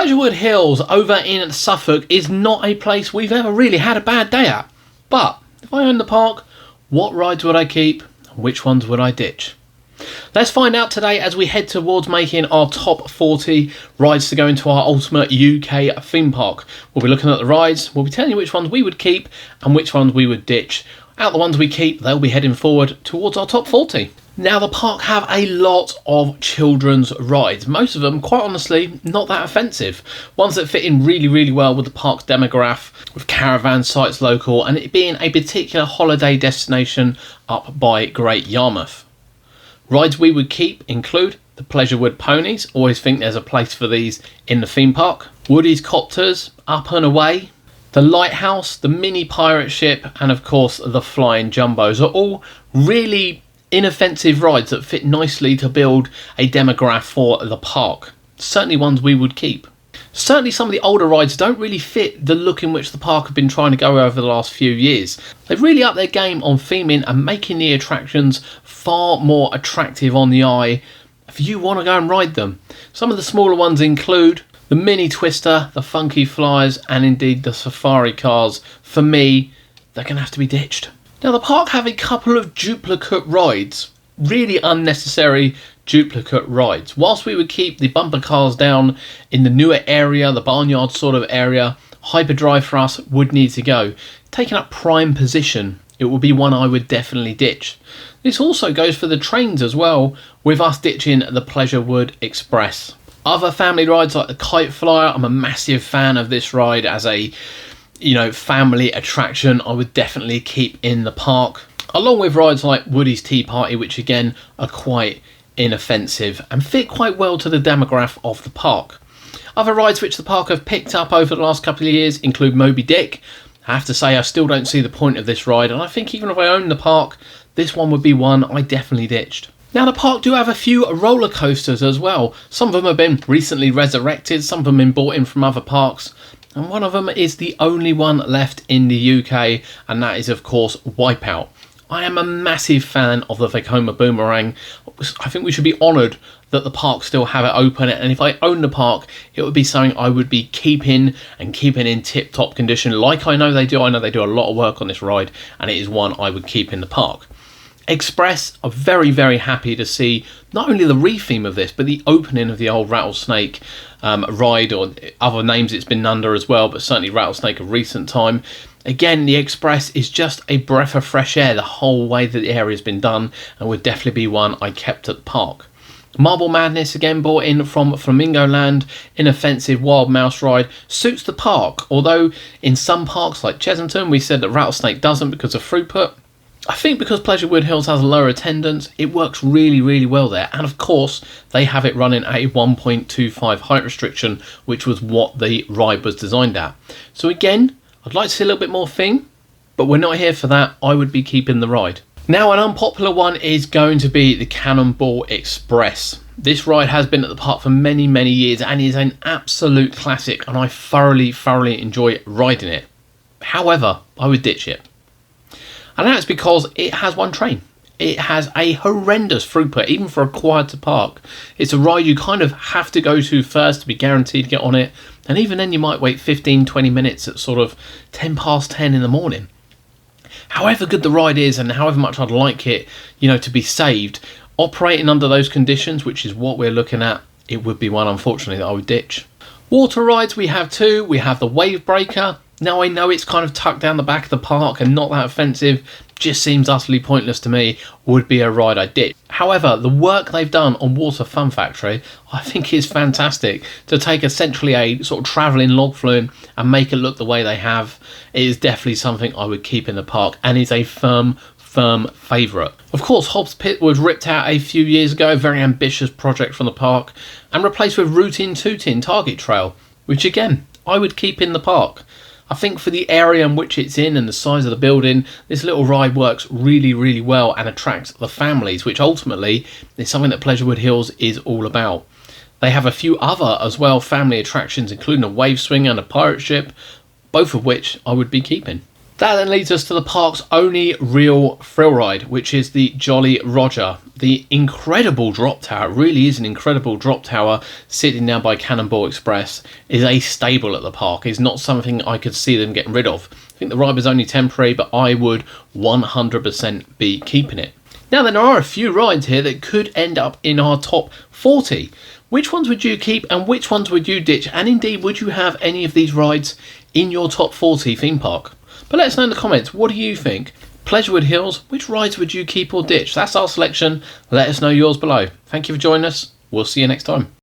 Pleasurewood Hills over in Suffolk is not a place we've ever really had a bad day at. But if I owned the park, what rides would I keep and which ones would I ditch? Let's find out today as we head towards making our top 40 rides to go into our ultimate UK theme park. We'll be looking at the rides, we'll be telling you which ones we would keep and which ones we would ditch. Out the ones we keep, they'll be heading forward towards our top 40. Now, the park have a lot of children's rides, most of them, quite honestly, not that offensive. Ones that fit in really well with the park's demographic, with caravan sites local, and it being a particular holiday destination up by Great Yarmouth. Rides we would keep include the Pleasurewood ponies, always think there's a place for these in the theme park. Woody's copters, Up and Away. The lighthouse, the mini pirate ship, and of course the flying jumbos are all really inoffensive rides that fit nicely to build a demographic for the park. Certainly ones we would keep. Certainly some of the older rides don't really fit the look in which the park have been trying to go over the last few years. They've really upped their game on theming and making the attractions far more attractive on the eye if you want to go and ride them. Some of the smaller ones include the mini twister, the funky flyers, and indeed the safari cars. For me, they're going to have to be ditched. Now, the park have a couple of duplicate rides, really unnecessary duplicate rides. Whilst we would keep the bumper cars down in the newer area, the barnyard sort of area, hyperdrive for us would need to go. Taking up prime position, it would be one I would definitely ditch. This also goes for the trains as well, with us ditching the Pleasurewood Express. Other family rides like the Kite Flyer, I'm a massive fan of this ride as a family attraction. I would definitely keep in the park, along with rides like Woody's Tea Party, which again are quite inoffensive and fit quite well to the demographic of the park. Other rides which the park have picked up over the last couple of years include Moby Dick. I have to say I still don't see the point of this ride, and I think even if I owned the park, this one would be one I definitely ditched. Now, the park do have a few roller coasters as well. Some of them have been recently resurrected, some of them have been brought in from other parks, and one of them is the only one left in the UK, and that is of course Wipeout. I am a massive fan of the Vekoma Boomerang. I think we should be honoured that the park still have it open, and if I owned the park, it would be something I would be keeping in tip-top condition, like I know they do. I know they do a lot of work on this ride, and it is one I would keep in the park. Express are very happy to see not only the retheme of this, but the opening of the old Rattlesnake ride, or other names it's been under as well, but certainly Rattlesnake of recent time. Again, the Express is just a breath of fresh air the whole way that the area has been done, and would definitely be one I kept at the park. Marble Madness, again brought in from Flamingo Land, inoffensive wild mouse ride, suits the park, although in some parks like Chesington we said that Rattlesnake doesn't because of throughput. I think because Pleasurewood Hills has a lower attendance, it works really well there, and of course they have it running at a 1.25 height restriction, which was what the ride was designed at. So again, I'd like to see a little bit more thing, but we're not here for that. I would be keeping the ride. Now, an unpopular one is going to be the Cannonball Express. This ride has been at the park for many years and is an absolute classic, and I thoroughly enjoy riding it. However, I would ditch it. And that's because it has one train. It has a horrendous throughput, even for a quieter park. It's a ride you kind of have to go to first to be guaranteed to get on it. And even then you might wait 15-20 minutes at sort of 10 past 10 in the morning. However good the ride is and however much I'd like it, to be saved, operating under those conditions, which is what we're looking at, it would be one, unfortunately, that I would ditch. Water rides, we have two. We have the Wave Breaker. Now, I know it's kind of tucked down the back of the park and not that offensive, just seems utterly pointless to me, would be a ride I ditch. However, the work they've done on Water Fun Factory, I think is fantastic. To take essentially a sort of travelling log flume and make it look the way they have, it is definitely something I would keep in the park and is a firm favourite. Of course, Hobbs Pit was ripped out a few years ago, a very ambitious project from the park, and replaced with Rootin' Tootin' Target Trail, which again, I would keep in the park. I think for the area in which it's in and the size of the building, this little ride works really well and attracts the families, which ultimately is something that Pleasurewood Hills is all about. They have a few other as well family attractions, including a wave swing and a pirate ship, both of which I would be keeping. That then leads us to the park's only real thrill ride, which is the Jolly Roger. the incredible drop tower, it really is an incredible drop tower sitting down by Cannonball Express, is a staple at the park. It's not something I could see them getting rid of. I think the ride was only temporary, but I would 100% be keeping it. Now then, there are a few rides here that could end up in our top 40. Which ones would you keep and which ones would you ditch? And indeed, would you have any of these rides in your top 40 theme park? But let us know in the comments, what do you think? Pleasurewood Hills, which rides would you keep or ditch? That's our selection. Let us know yours below. Thank you for joining us. We'll see you next time.